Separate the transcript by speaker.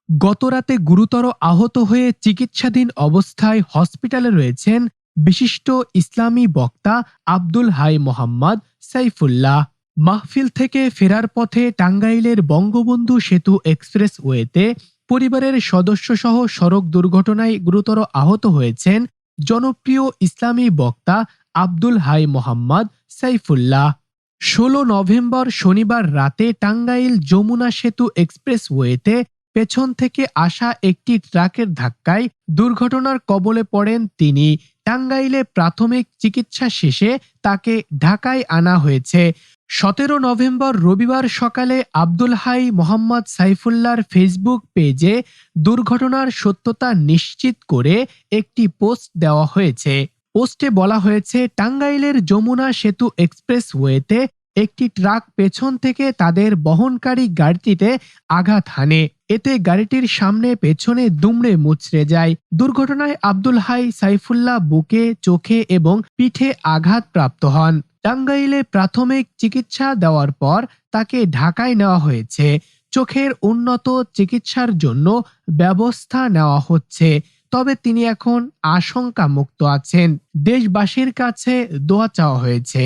Speaker 1: গতরাতে গুরুতর আহত হয়ে চিকিৎসাধীন অবস্থায় হসপিটালে রয়েছেন বিশিষ্ট ইসলামী বক্তা আব্দুল হাই মোহাম্মদ সাইফুল্লাহ। মাহফিল থেকে ফেরার পথে টাঙ্গাইলের বঙ্গবন্ধু সেতু এক্সপ্রেসওয়েতে পরিবারের সদস্যসহ সড়ক দুর্ঘটনায় গুরুতর আহত হয়েছেন জনপ্রিয় ইসলামী বক্তা আব্দুল হাই মোহাম্মদ সাইফুল্লাহ। ১৬ নভেম্বর শনিবার রাতে টাঙ্গাইল যমুনা সেতু এক্সপ্রেসওয়েতে পেছন থেকে আসা একটি ট্রাকের ধাক্কায় দুর্ঘটনার কবলে পড়েন তিনি। টাঙ্গাইলে প্রাথমিক চিকিৎসা শেষে তাকে ঢাকায় আনা হয়েছে। ১৭ নভেম্বর রবিবার সকালে আব্দুল হাই মোহাম্মদ সাইফুল্লাহর ফেসবুক পেজে দুর্ঘটনার সত্যতা নিশ্চিত করে একটি পোস্ট দেওয়া হয়েছে। পোস্টে বলা হয়েছে, টাঙ্গাইলের যমুনা সেতু এক্সপ্রেসওয়েতে একটি ট্রাক পেছন থেকে তাদের বহনকারী গাড়িটিতে আঘাত হানে। এতে গাড়িটির সামনে পেছনে দুমড়ে মুচড়ে যায়। দুর্ঘটনায় আব্দুল হাই সাইফুল্লাহ বুকে, চোখে এবং পিঠে আঘাতপ্রাপ্ত হন। টাঙ্গাইলে প্রাথমিক চিকিৎসা দেওয়ার পর তাকে ঢাকায় নেওয়া হয়েছে। চোখের উন্নত চিকিৎসার জন্য ব্যবস্থা নেওয়া হচ্ছে, তবে তিনি এখন আশঙ্কা মুক্ত আছেন। দেশবাসীর কাছে দোয়া চাওয়া হয়েছে।